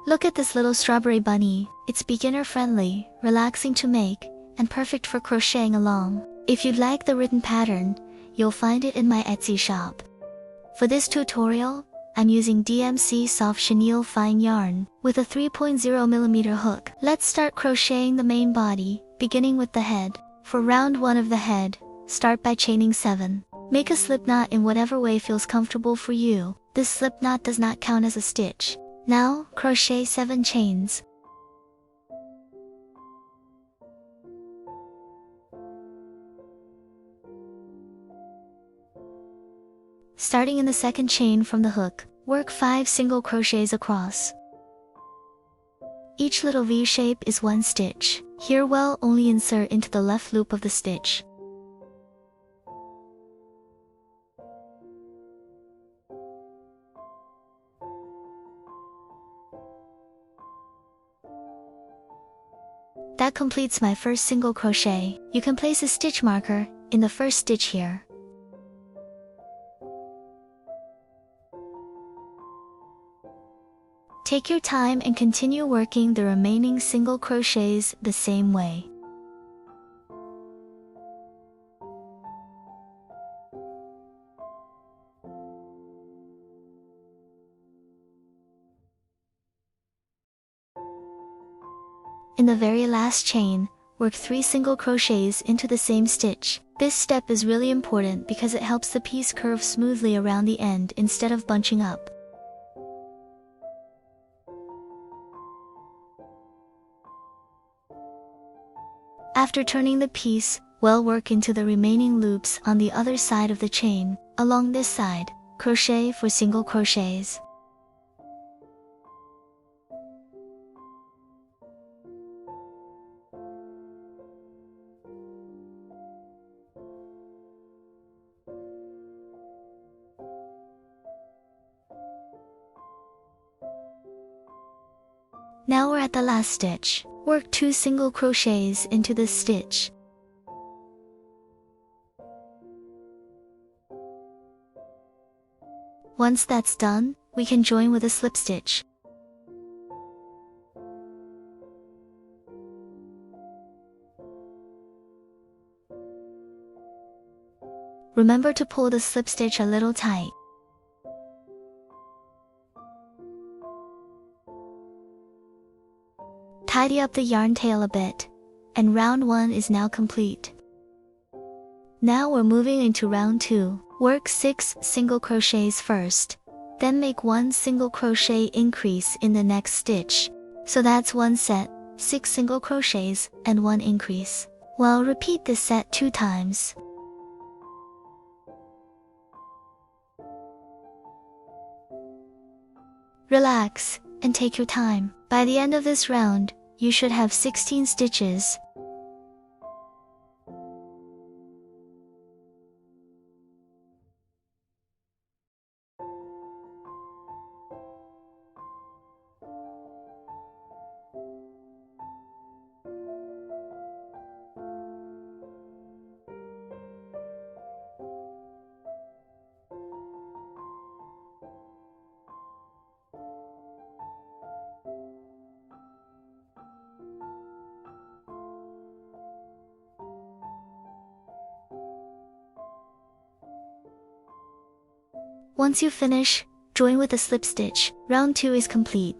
Look at this little strawberry bunny. It's beginner friendly, relaxing to make, and perfect for crocheting along. If you'd like the written pattern, you'll find it in my Etsy shop. For this tutorial, I'm using DMC soft chenille fine yarn with a 3.0mm hook. Let's start crocheting the main body, beginning with the head. For round 1 of the head, start by chaining 7. Make a slip knot in whatever way feels comfortable for you. This slip knot does not count as a stitch. Now, crochet 7 chains. Starting in the second chain from the hook, work 5 single crochets across. Each little V shape is 1 stitch. Here we'll only insert into the left loop of the stitch. That completes my first single crochet. You can place a stitch marker in the first stitch here. Take your time and continue working the remaining single crochets the same way. In the very last chain, work 3 single crochets into the same stitch. This step is really important because it helps the piece curve smoothly around the end instead of bunching up. After turning the piece, we'll work into the remaining loops on the other side of the chain. Along this side, crochet for single crochets. Now we're at the last stitch. Work 2 single crochets into this stitch. Once that's done, we can join with a slip stitch. Remember to pull the slip stitch a little tight. Tidy up the yarn tail a bit, and round 1 is now complete. Now we're moving into round 2. Work 6 single crochets first, then make 1 single crochet increase in the next stitch. So that's 1 set, 6 single crochets, and 1 increase. Well, repeat this set 2 times. Relax, and take your time. By the end of this round, you should have 16 stitches. Once you finish, join with a slip stitch. Round 2 is complete.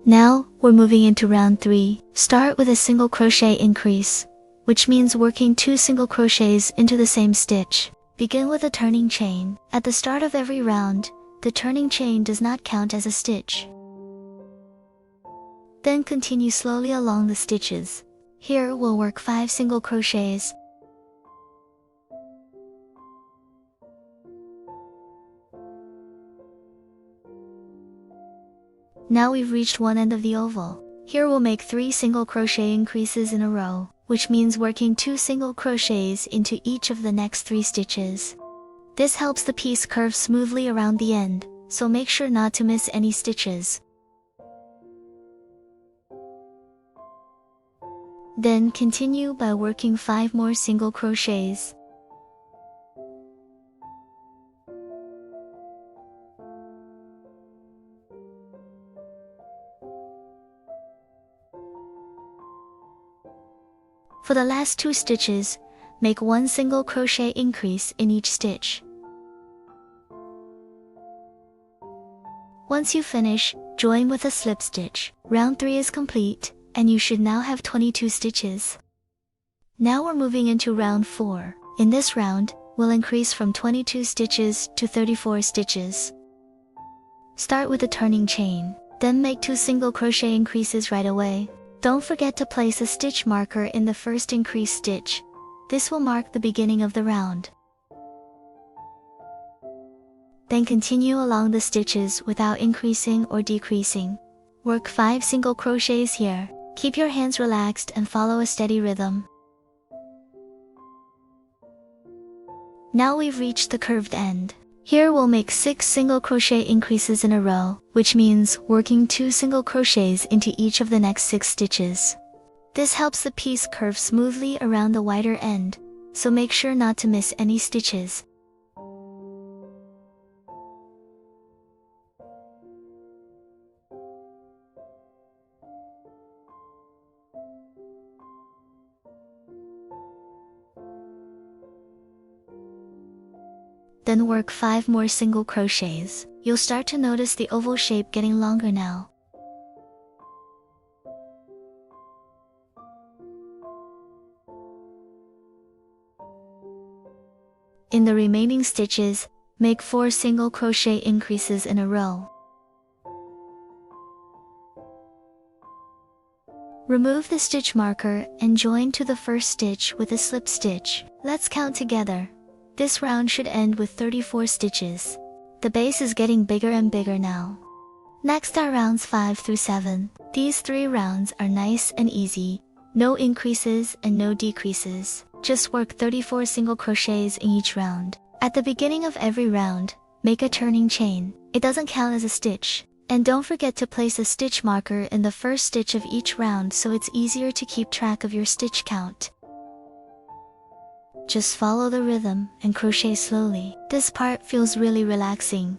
Now, we're moving into round 3. Start with a single crochet increase, which means working 2 single crochets into the same stitch. Begin with a turning chain. At the start of every round, the turning chain does not count as a stitch. Then continue slowly along the stitches. Here we'll work 5 single crochets. Now we've reached one end of the oval. Here we'll make 3 single crochet increases in a row, which means working 2 single crochets into each of the next 3 stitches. This helps the piece curve smoothly around the end, so make sure not to miss any stitches. Then continue by working 5 more single crochets. For the last 2 stitches, make 1 single crochet increase in each stitch. Once you finish, join with a slip stitch. Round 3 is complete, and you should now have 22 stitches. Now we're moving into round 4. In this round, we'll increase from 22 stitches to 34 stitches. Start with a turning chain, then make 2 single crochet increases right away. Don't forget to place a stitch marker in the first increase stitch. This will mark the beginning of the round. Then continue along the stitches without increasing or decreasing. Work 5 single crochets here. Keep your hands relaxed and follow a steady rhythm. Now we've reached the curved end. Here we'll make 6 single crochet increases in a row, which means working 2 single crochets into each of the next 6 stitches. This helps the piece curve smoothly around the wider end, so make sure not to miss any stitches. Then work 5 more single crochets. You'll start to notice the oval shape getting longer now. In the remaining stitches, make 4 single crochet increases in a row. Remove the stitch marker and join to the first stitch with a slip stitch. Let's count together. This round should end with 34 stitches. The base is getting bigger and bigger now. Next are rounds 5 through 7. These 3 rounds are nice and easy. No increases and no decreases. Just work 34 single crochets in each round. At the beginning of every round, make a turning chain. It doesn't count as a stitch. And don't forget to place a stitch marker in the first stitch of each round so it's easier to keep track of your stitch count. Just follow the rhythm and crochet slowly. This part feels really relaxing.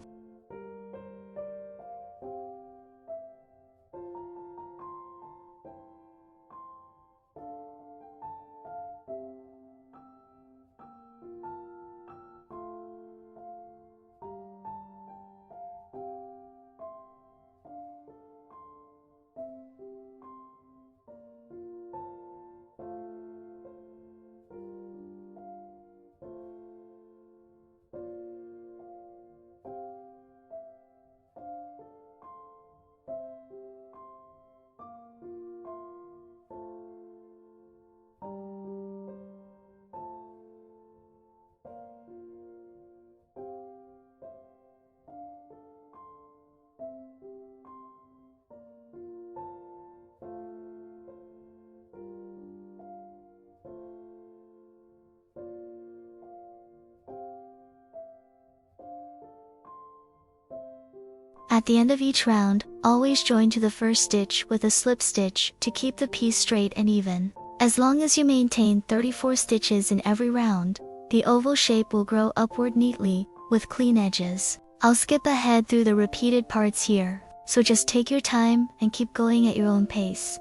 At the end of each round, always join to the first stitch with a slip stitch to keep the piece straight and even. As long as you maintain 34 stitches in every round, the oval shape will grow upward neatly, with clean edges. I'll skip ahead through the repeated parts here, so just take your time and keep going at your own pace.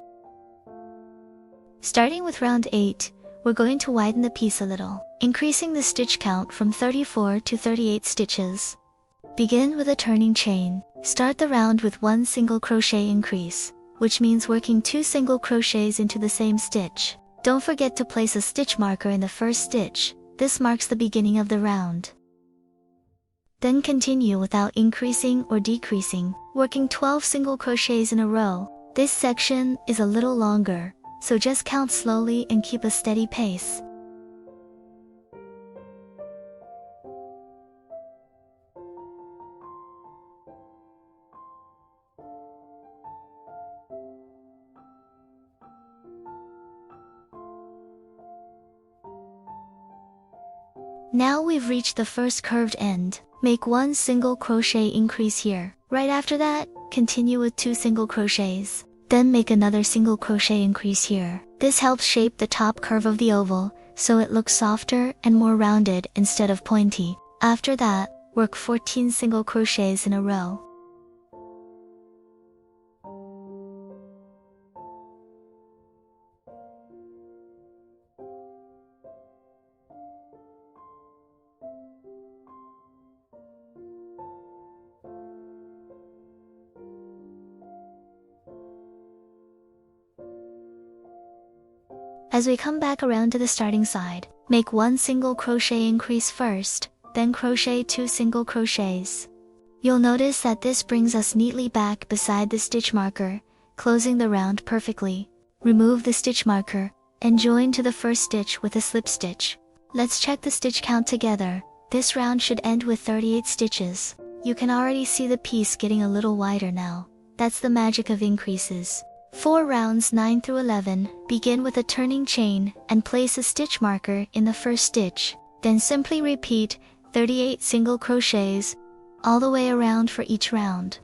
Starting with round 8, we're going to widen the piece a little, increasing the stitch count from 34 to 38 stitches. Begin with a turning chain. Start the round with 1 single crochet increase, which means working 2 single crochets into the same stitch. Don't forget to place a stitch marker in the first stitch. This marks the beginning of the round. Then continue without increasing or decreasing, working 12 single crochets in a row. This section is a little longer, so just count slowly and keep a steady pace. Now we've reached the first curved end. Make 1 single crochet increase here. Right after that, continue with 2 single crochets. Then make another single crochet increase here. This helps shape the top curve of the oval, so it looks softer and more rounded instead of pointy. After that, work 14 single crochets in a row. As we come back around to the starting side, make 1 single crochet increase first, then crochet 2 single crochets. You'll notice that this brings us neatly back beside the stitch marker, closing the round perfectly. Remove the stitch marker, and join to the first stitch with a slip stitch. Let's check the stitch count together. This round should end with 38 stitches. You can already see the piece getting a little wider now. That's the magic of increases. For rounds 9 through 11, begin with a turning chain and place a stitch marker in the first stitch. Then simply repeat 38 single crochets all the way around for each round.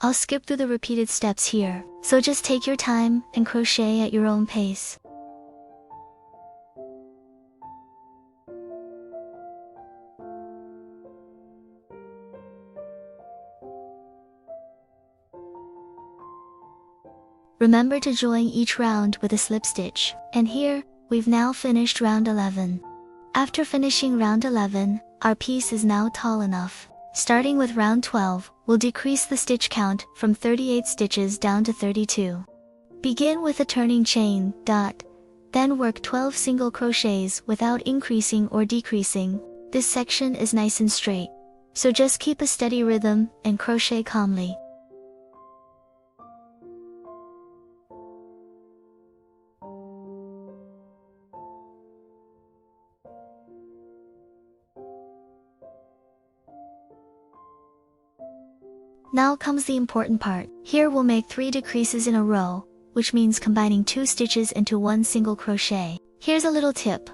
I'll skip through the repeated steps here, so just take your time and crochet at your own pace. Remember to join each round with a slip stitch. And here, we've now finished round 11. After finishing round 11, our piece is now tall enough. Starting with round 12, we'll decrease the stitch count from 38 stitches down to 32. Begin with a turning chain, then work 12 single crochets without increasing or decreasing. This section is nice and straight, so just keep a steady rhythm and crochet calmly. Now comes the important part. Here we'll make 3 decreases in a row, which means combining 2 stitches into 1 single crochet. Here's a little tip.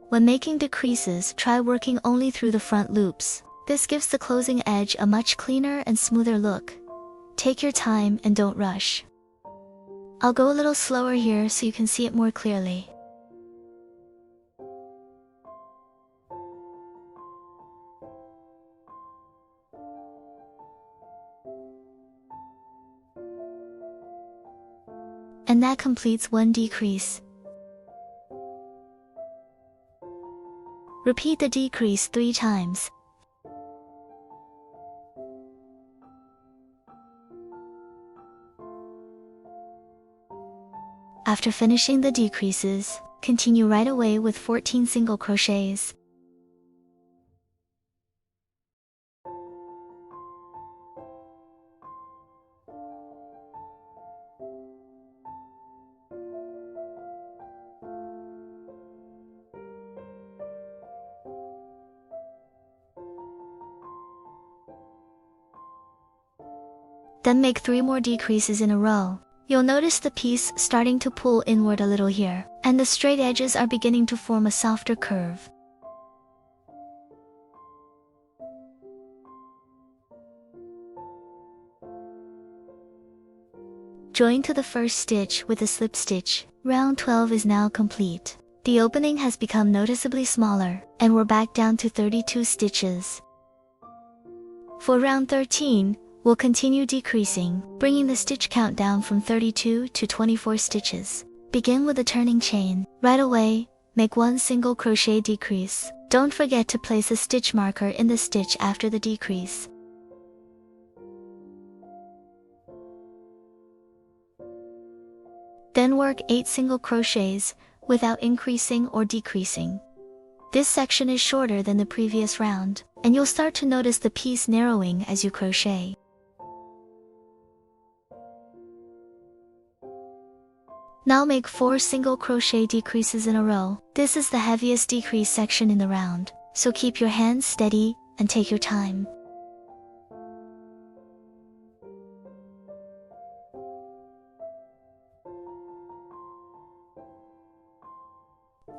When making decreases, try working only through the front loops. This gives the closing edge a much cleaner and smoother look. Take your time and don't rush. I'll go a little slower here so you can see it more clearly. And that completes 1 decrease. Repeat the decrease 3 times. After finishing the decreases, continue right away with 14 single crochets. Then make 3 more decreases in a row. You'll notice the piece starting to pull inward a little here, and the straight edges are beginning to form a softer curve. Join to the first stitch with a slip stitch. Round 12 is now complete. The opening has become noticeably smaller, and we're back down to 32 stitches. For round 13, we'll continue decreasing, bringing the stitch count down from 32 to 24 stitches. Begin with a turning chain. Right away, make 1 single crochet decrease. Don't forget to place a stitch marker in the stitch after the decrease. Then work 8 single crochets without increasing or decreasing. This section is shorter than the previous round, and you'll start to notice the piece narrowing as you crochet. Now make 4 single crochet decreases in a row. This is the heaviest decrease section in the round, so keep your hands steady and take your time.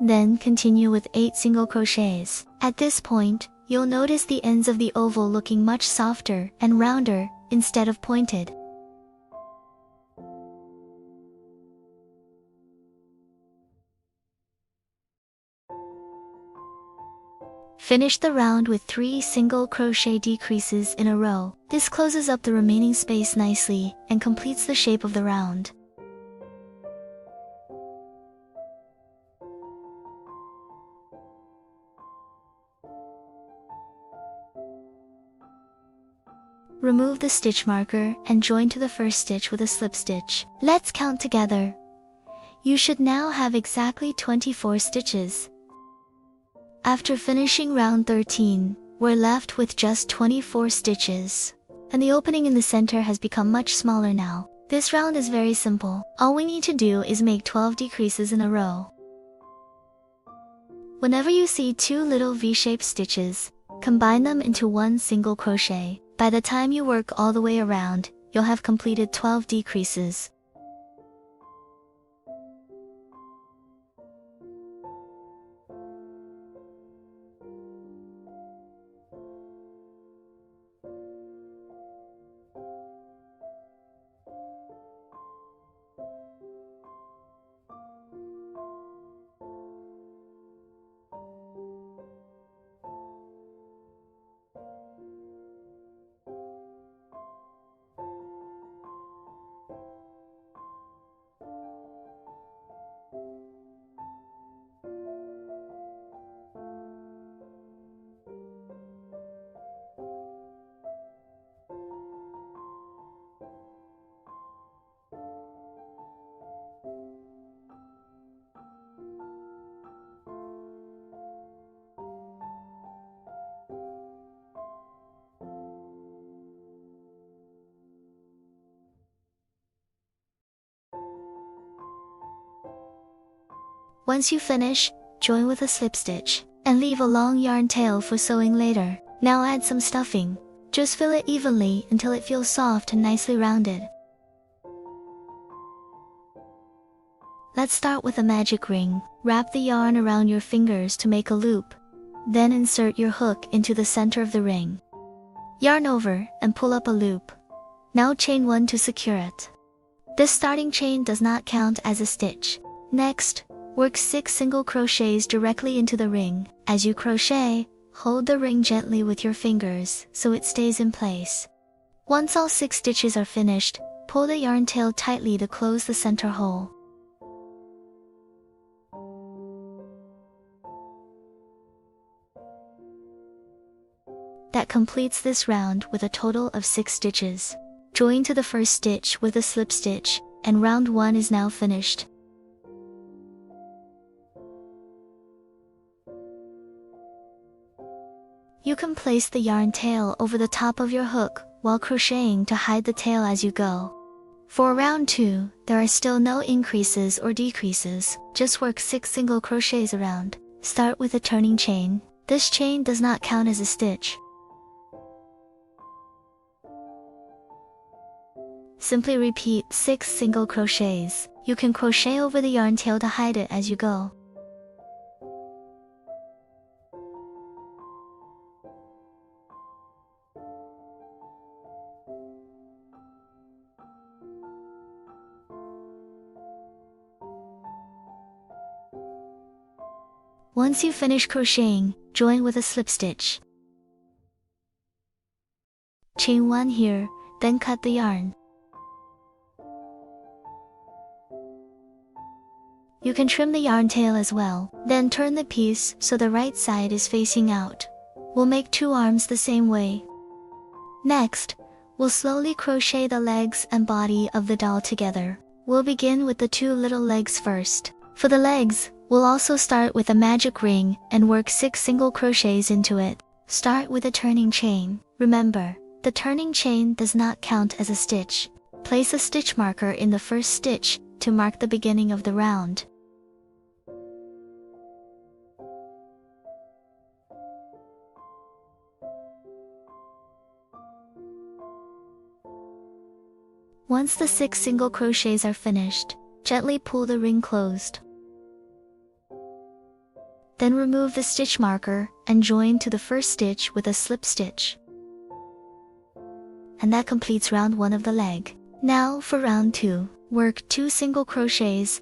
Then continue with 8 single crochets. At this point, you'll notice the ends of the oval looking much softer and rounder instead of pointed. Finish the round with 3 single crochet decreases in a row. This closes up the remaining space nicely and completes the shape of the round. Remove the stitch marker and join to the first stitch with a slip stitch. Let's count together. You should now have exactly 24 stitches. After finishing round 13, we're left with just 24 stitches. And the opening in the center has become much smaller now. This round is very simple. All we need to do is make 12 decreases in a row. Whenever you see two little V-shaped stitches, combine them into one single crochet. By the time you work all the way around, you'll have completed 12 decreases. Once you finish, join with a slip stitch, and leave a long yarn tail for sewing later. Now add some stuffing. Just fill it evenly until it feels soft and nicely rounded. Let's start with a magic ring. Wrap the yarn around your fingers to make a loop. Then insert your hook into the center of the ring. Yarn over and pull up a loop. Now chain 1 to secure it. This starting chain does not count as a stitch. Next, work 6 single crochets directly into the ring. As you crochet, hold the ring gently with your fingers so it stays in place. Once all 6 stitches are finished, pull the yarn tail tightly to close the center hole. That completes this round with a total of 6 stitches. Join to the first stitch with a slip stitch, and round 1 is now finished. You can place the yarn tail over the top of your hook while crocheting to hide the tail as you go. For round 2, there are still no increases or decreases, just work 6 single crochets around. Start with a turning chain. This chain does not count as a stitch. Simply repeat 6 single crochets. You can crochet over the yarn tail to hide it as you go. Once you finish crocheting, join with a slip stitch. Chain 1 here, then cut the yarn. You can trim the yarn tail as well, then turn the piece so the right side is facing out. We'll make 2 arms the same way. Next, we'll slowly crochet the legs and body of the doll together. We'll begin with the 2 little legs first. For the legs, we'll also start with a magic ring and work 6 single crochets into it. Start with a turning chain. Remember, the turning chain does not count as a stitch. Place a stitch marker in the first stitch to mark the beginning of the round. Once the 6 single crochets are finished, gently pull the ring closed. Then remove the stitch marker and join to the first stitch with a slip stitch. And that completes round 1 of the leg. Now for round 2, work 2 single crochets,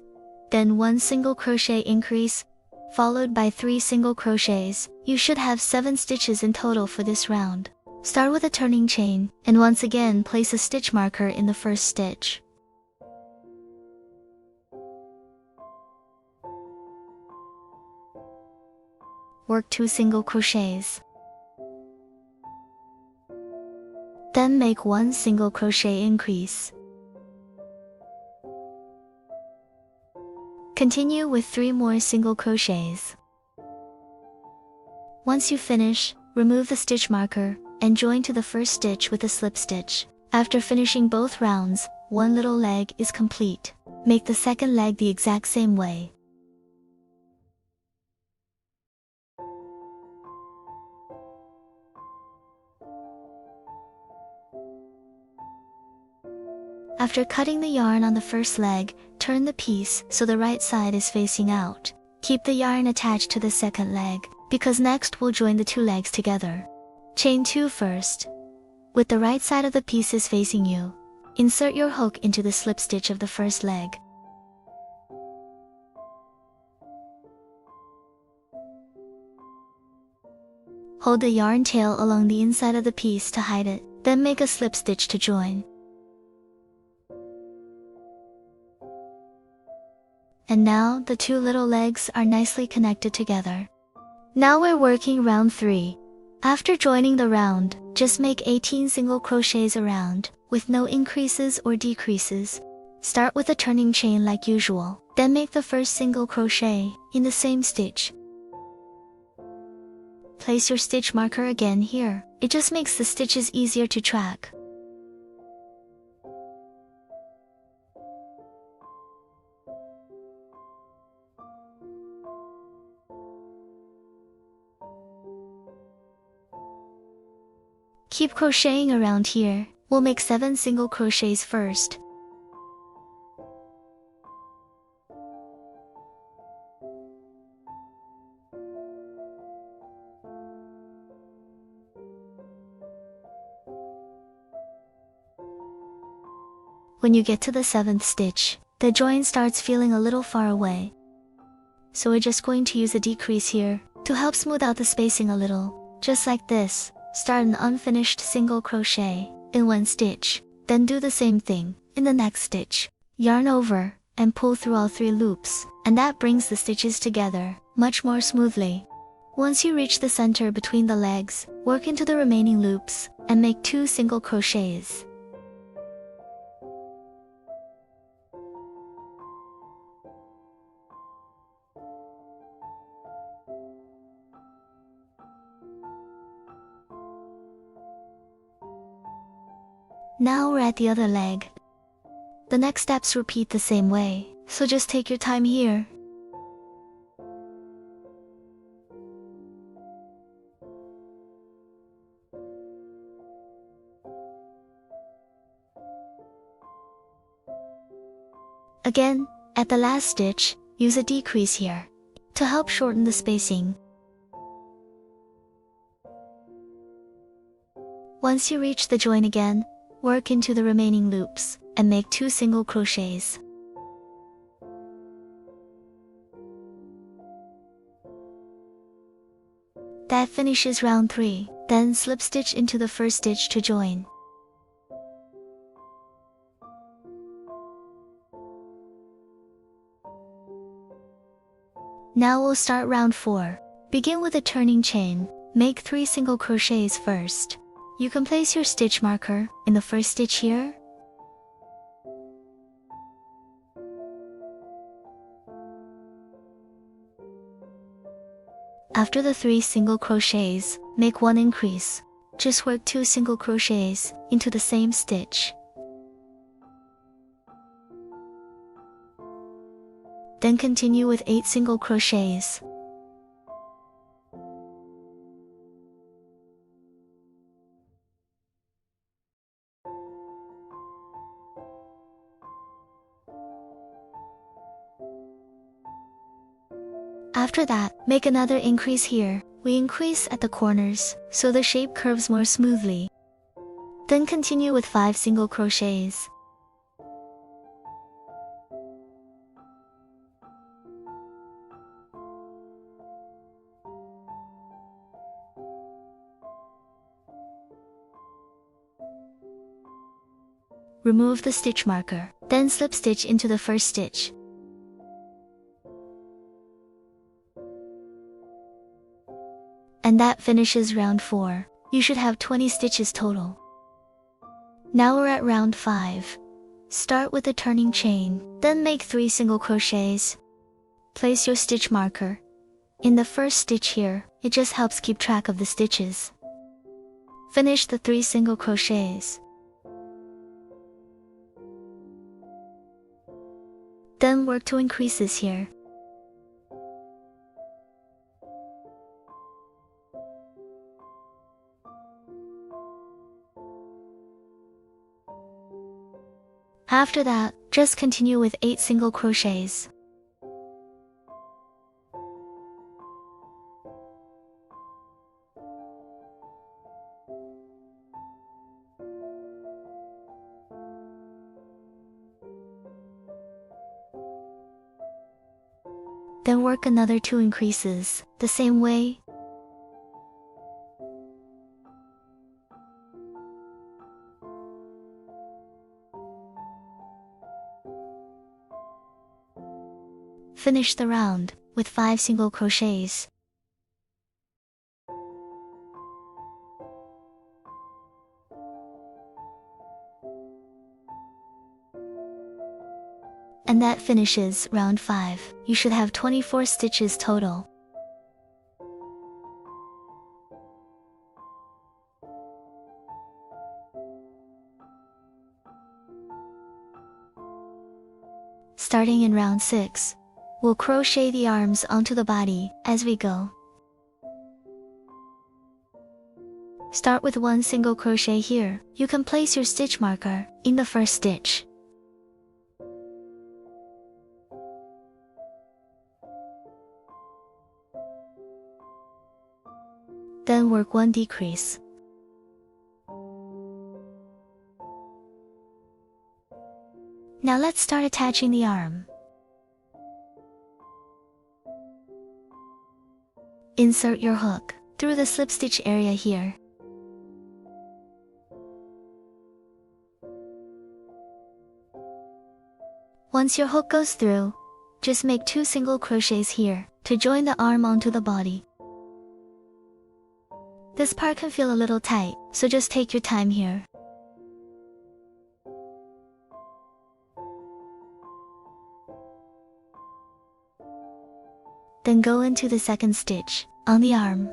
then 1 single crochet increase, followed by 3 single crochets. You should have 7 stitches in total for this round. Start with a turning chain, and once again place a stitch marker in the first stitch. Work 2 single crochets. Then Then make 1 single crochet increase. Continue with 3 more single crochets. Once you finish, remove the stitch marker and join to the first stitch with a slip stitch. After finishing both rounds, one little leg is complete. Make the second leg the exact same way. After cutting the yarn on the first leg, turn the piece so the right side is facing out. Keep the yarn attached to the second leg, because next we'll join the 2 legs together. Chain 2 first. With the right side of the pieces facing you, insert your hook into the slip stitch of the first leg. Hold the yarn tail along the inside of the piece to hide it, then make a slip stitch to join. And now the 2 little legs are nicely connected together. Now we're working round 3. After joining the round, just make 18 single crochets around, with no increases or decreases. Start with a turning chain like usual, then make the first single crochet in the same stitch. Place your stitch marker again here, it just makes the stitches easier to track. Keep crocheting around here. We'll make 7 single crochets first. When you get to the 7th stitch, the join starts feeling a little far away. So we're just going to use a decrease here to help smooth out the spacing a little, just like this. Start an unfinished single crochet in 1 stitch, then do the same thing in the next stitch. Yarn over and pull through all 3 loops, and that brings the stitches together much more smoothly. Once you reach the center between the legs, work into the remaining loops and make 2 single crochets. Now we're at the other leg. The next steps repeat the same way, so just take your time here. Again, at the last stitch, use a decrease here to help shorten the spacing. Once you reach the join again, work into the remaining loops and make 2 single crochets. That finishes round 3, then slip stitch into the first stitch to join. Now we'll start round 4. Begin with a turning chain, make 3 single crochets first. You can place your stitch marker in the first stitch here. After the 3 single crochets, make 1 increase. Just work 2 single crochets into the same stitch. Then continue with 8 single crochets. After that, make another increase here. We increase at the corners, so the shape curves more smoothly. Then continue with 5 single crochets. Remove the stitch marker, then slip stitch into the first stitch. And that finishes round 4. You should have 20 stitches total. Now we're at round 5. Start with a turning chain, then make 3 single crochets. Place your stitch marker in the first stitch here. It just helps keep track of the stitches. Finish the 3 single crochets. Then work 2 increases here. After that, just continue with 8 single crochets. Then work another 2 increases, the same way. Finish the round with 5 single crochets. And that finishes round 5. You should have 24 stitches total. Starting in round 6, we'll crochet the arms onto the body as we go. Start with 1 single crochet here. You can place your stitch marker in the first stitch. Then work 1 decrease. Now let's start attaching the arm. Insert your hook through the slip stitch area here. Once your hook goes through, just make 2 single crochets here to join the arm onto the body. This part can feel a little tight, so just take your time here. Then go into the second stitch on the arm.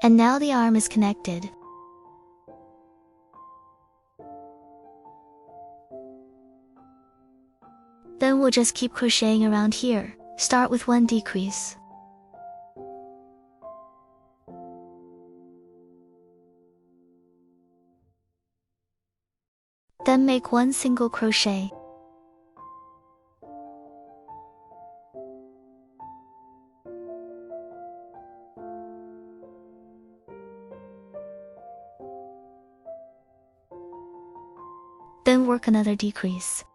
And now the arm is connected. Then we'll just keep crocheting around here. Start with 1 decrease. Then make 1 single crochet. Then work another decrease.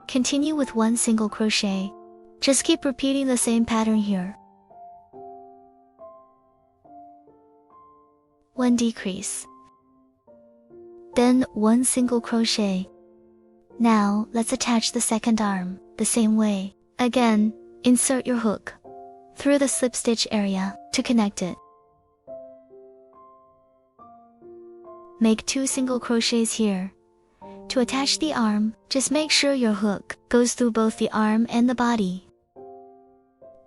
Continue with 1 single crochet. Just keep repeating the same pattern here. 1 decrease. Then 1 single crochet. Now let's attach the second arm the same way. Again, insert your hook through the slip stitch area to connect it. Make 2 single crochets here. To attach the arm, just make sure your hook goes through both the arm and the body.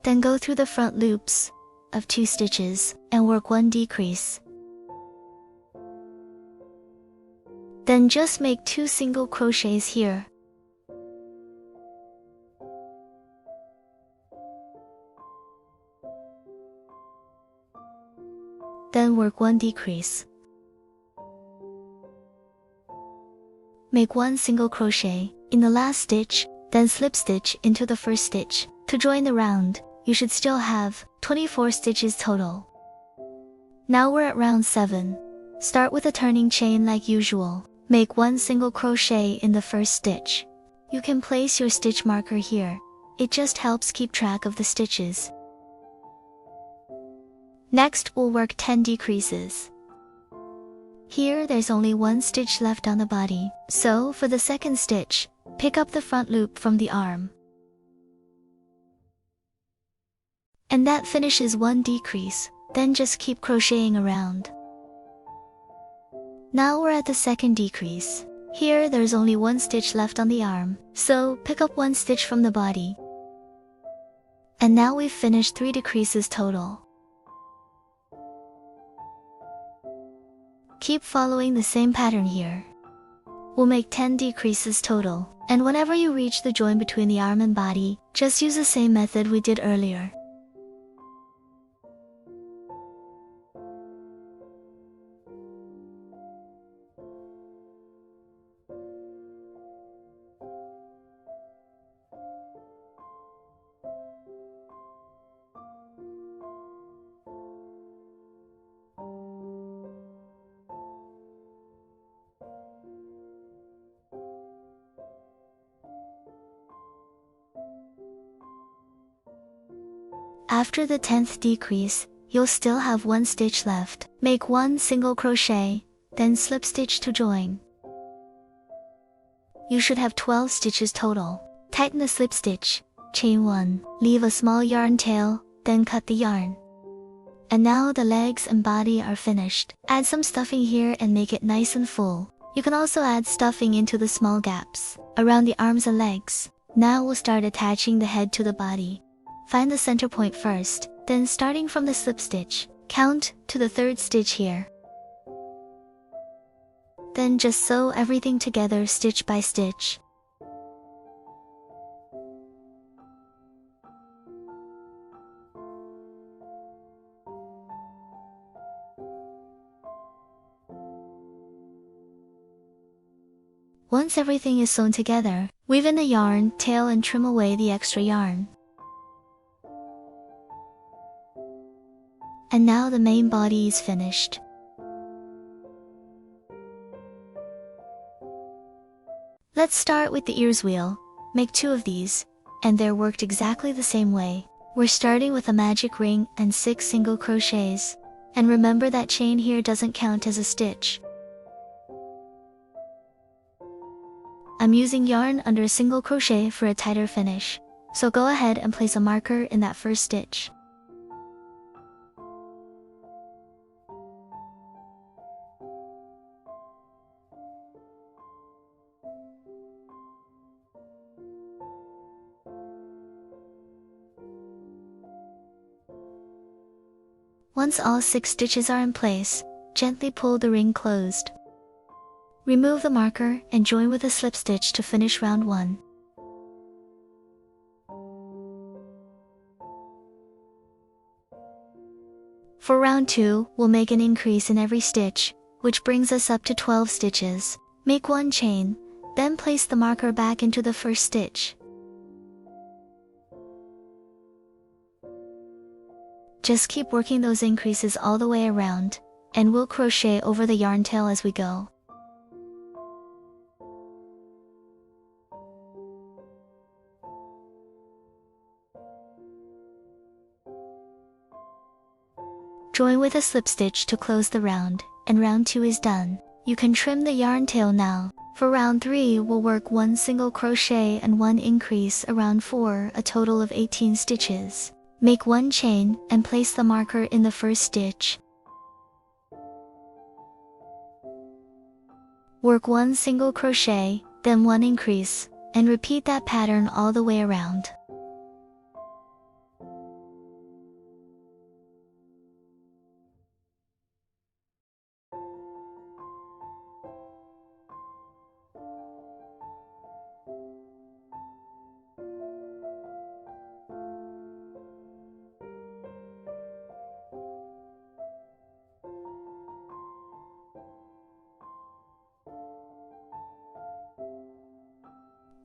Then go through the front loops of 2 stitches and work 1 decrease. Then just make 2 single crochets here. Then work 1 decrease. Make 1 single crochet in the last stitch, then slip stitch into the first stitch. To join the round, you should still have 24 stitches total. Now we're at round 7. Start with a turning chain like usual. Make 1 single crochet in the first stitch. You can place your stitch marker here. It just helps keep track of the stitches. Next, we'll work 10 decreases. Here there's only 1 stitch left on the body, so for the second stitch, pick up the front loop from the arm. And that finishes one decrease, then just keep crocheting around. Now we're at the second decrease. Here there's only one stitch left on the arm, so pick up one stitch from the body. And now we've finished 3 decreases total. Keep following the same pattern here. We'll make 10 decreases total, and whenever you reach the join between the arm and body, just use the same method we did earlier. After the 10th decrease, you'll still have 1 stitch left. Make 1 single crochet, then slip stitch to join. You should have 12 stitches total. Tighten the slip stitch, chain 1, leave a small yarn tail, then cut the yarn. And now the legs and body are finished. Add some stuffing here and make it nice and full. You can also add stuffing into the small gaps around the arms and legs. Now we'll start attaching the head to the body. Find the center point first, then starting from the slip stitch, count to the 3rd stitch here. Then just sew everything together stitch by stitch. Once everything is sewn together, weave in the yarn tail and trim away the extra yarn. And now the main body is finished. Let's start with the ears wheel. Make 2 of these, and they're worked exactly the same way. We're starting with a magic ring and 6 single crochets. And remember that chain here doesn't count as a stitch. I'm using yarn under a single crochet for a tighter finish, so go ahead and place a marker in that first stitch. Once all 6 stitches are in place, gently pull the ring closed. Remove the marker and join with a slip stitch to finish round 1. For round 2, we'll make an increase in every stitch, which brings us up to 12 stitches. Make 1 chain, then place the marker back into the first stitch. Just keep working those increases all the way around, and we'll crochet over the yarn tail as we go. Join with a slip stitch to close the round, and round 2 is done. You can trim the yarn tail now. For round 3, we'll work 1 single crochet and 1 increase around 4, a total of 18 stitches. Make 1 chain and place the marker in the first stitch. Work 1 single crochet, then 1 increase, and repeat that pattern all the way around.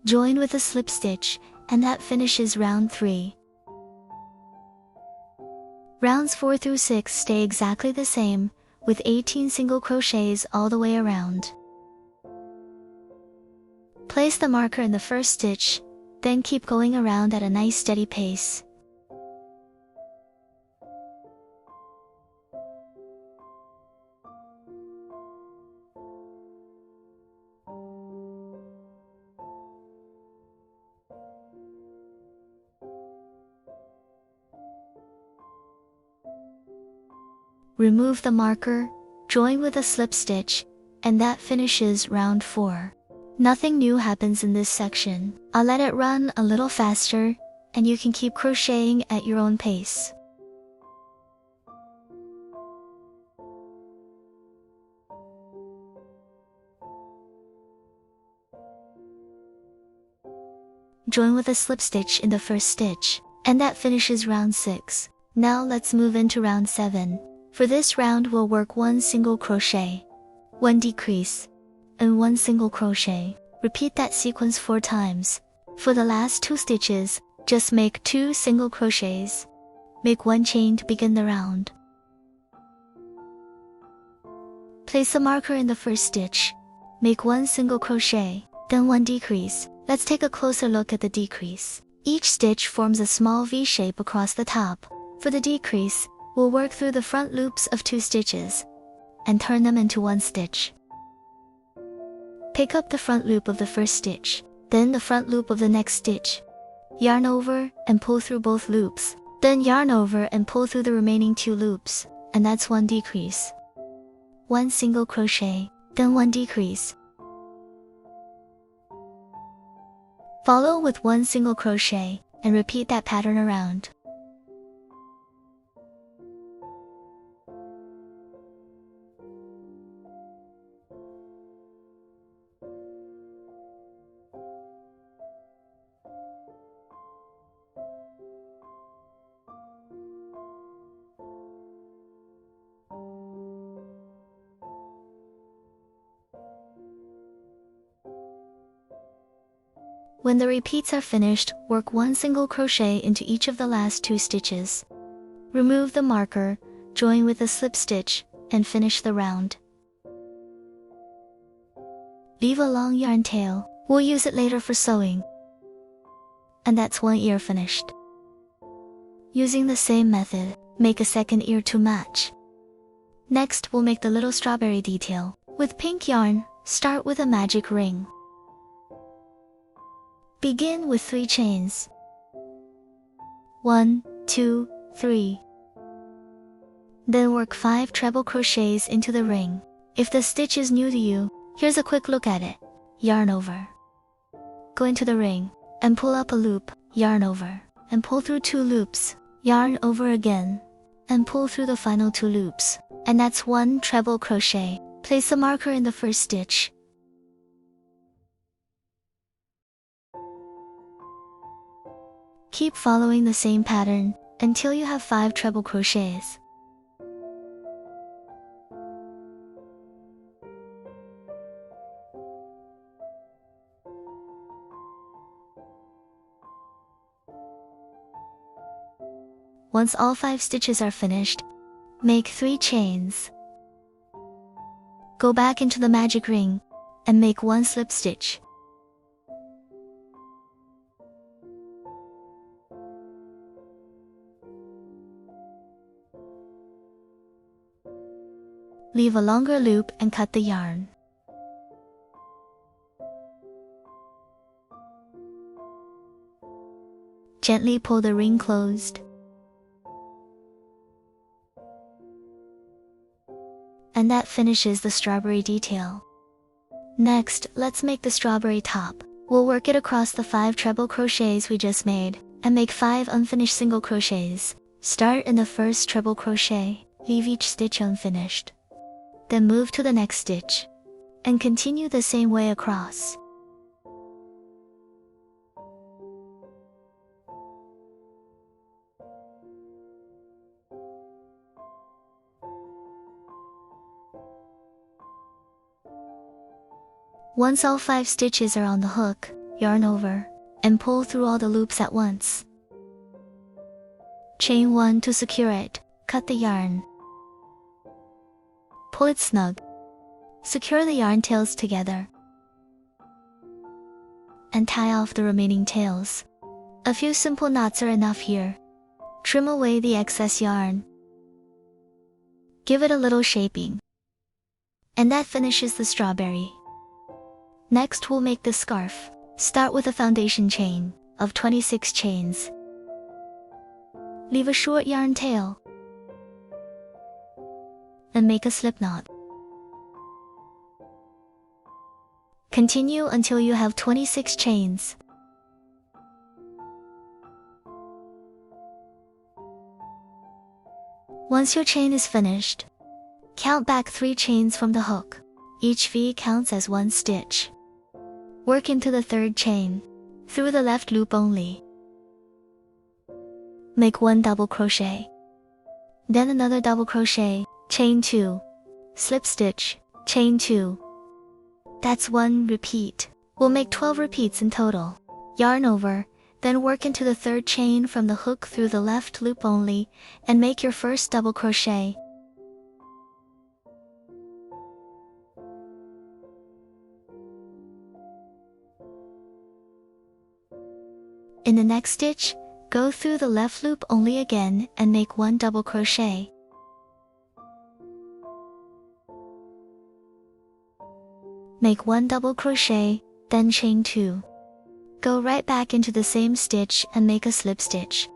Join with a slip stitch, and that finishes round 3. Rounds 4 through 6 stay exactly the same, with 18 single crochets all the way around. Place the marker in the first stitch, then keep going around at a nice steady pace. Remove the marker, join with a slip stitch, and that finishes round 4. Nothing new happens in this section. I'll let it run a little faster, and you can keep crocheting at your own pace. Join with a slip stitch in the first stitch, and that finishes round 6. Now let's move into round 7. For this round we'll work 1 single crochet, 1 decrease, and 1 single crochet. Repeat that sequence 4 times. For the last 2 stitches, just make 2 single crochets. Make 1 chain to begin the round. Place a marker in the first stitch. Make 1 single crochet, then 1 decrease. Let's take a closer look at the decrease. Each stitch forms a small V shape across the top. For the decrease, we'll work through the front loops of 2 stitches and turn them into 1 stitch. Pick up the front loop of the first stitch, then the front loop of the next stitch. Yarn over and pull through both loops, then yarn over and pull through the remaining 2 loops, and that's 1 decrease. 1 single crochet, then 1 decrease. Follow with 1 single crochet, and repeat that pattern around. When the repeats are finished, work 1 single crochet into each of the last 2 stitches. Remove the marker, join with a slip stitch, and finish the round. Leave a long yarn tail. We'll use it later for sewing. And that's 1 ear finished. Using the same method, make a second ear to match. Next, we'll make the little strawberry detail. With pink yarn, start with a magic ring. Begin with 3 chains. 1, 2, 3. Then work 5 treble crochets into the ring. If the stitch is new to you, here's a quick look at it. Yarn over. Go into the ring, and pull up a loop, yarn over, and pull through 2 loops, yarn over again, and pull through the final 2 loops. And that's 1 treble crochet. Place a marker in the first stitch. Keep following the same pattern until you have 5 treble crochets. Once all 5 stitches are finished, make 3 chains. Go back into the magic ring and make 1 slip stitch. Leave a longer loop and cut the yarn. Gently pull the ring closed. And that finishes the strawberry detail. Next, let's make the strawberry top. We'll work it across the 5 treble crochets we just made, and make 5 unfinished single crochets. Start in the first treble crochet, leave each stitch unfinished. Then move to the next stitch, and continue the same way across. Once all 5 stitches are on the hook, yarn over, and pull through all the loops at once. Chain 1 to secure it, cut the yarn. Pull it snug. Secure the yarn tails together. And tie off the remaining tails. A few simple knots are enough here. Trim away the excess yarn. Give it a little shaping. And that finishes the strawberry. Next we'll make the scarf. Start with a foundation chain of 26 chains. Leave a short yarn tail. and make a slip knot. Continue until you have 26 chains. Once your chain is finished, count back 3 chains from the hook. Each V counts as 1 stitch. Work into the 3rd chain, through the left loop only. Make 1 double crochet. Then another double crochet, chain 2, slip stitch, chain 2. That's 1 repeat. We'll make 12 repeats in total. Yarn over, then work into the 3rd chain from the hook through the left loop only, and make your first double crochet. In the next stitch, go through the left loop only again and make 1 double crochet. Make 1 double crochet, then chain 2. Go right back into the same stitch and make a slip stitch.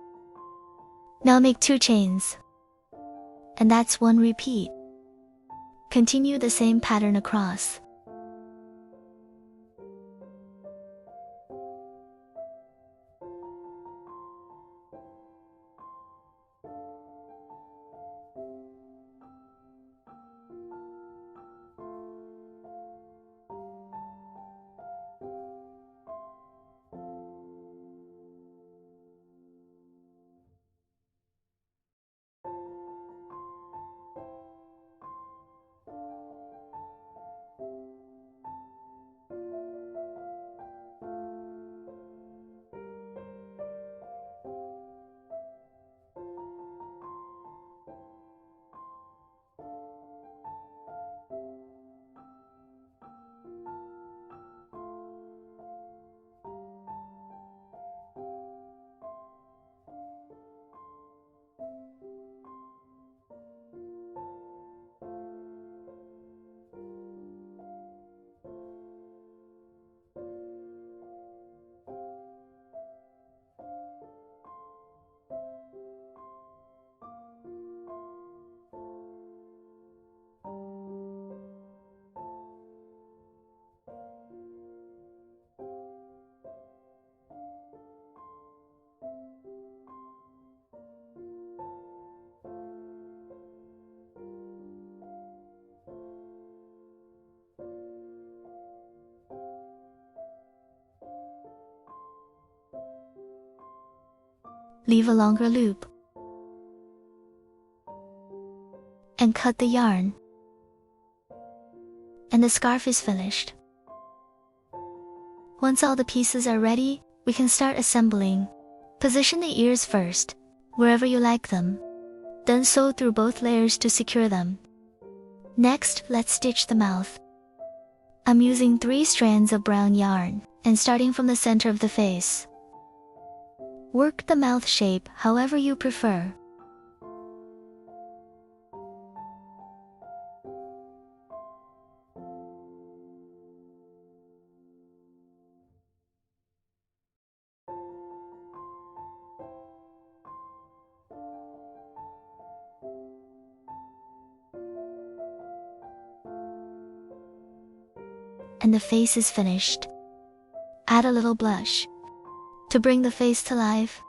Now make 2 chains. And that's 1 repeat. Continue the same pattern across. Leave a longer loop and cut the yarn, and the scarf is finished. Once all the pieces are ready, we can start assembling. Position the ears first, wherever you like them. Then sew through both layers to secure them. Next, let's stitch the mouth. I'm using 3 strands of brown yarn, and starting from the center of the face. Work the mouth shape however you prefer. And the face is finished. Add a little blush to bring the face to life.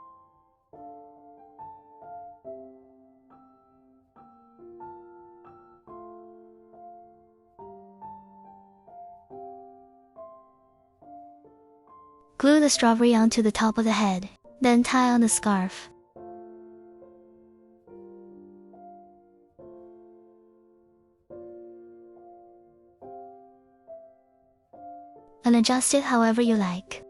Glue the strawberry onto the top of the head, then tie on the scarf. And adjust it however you like.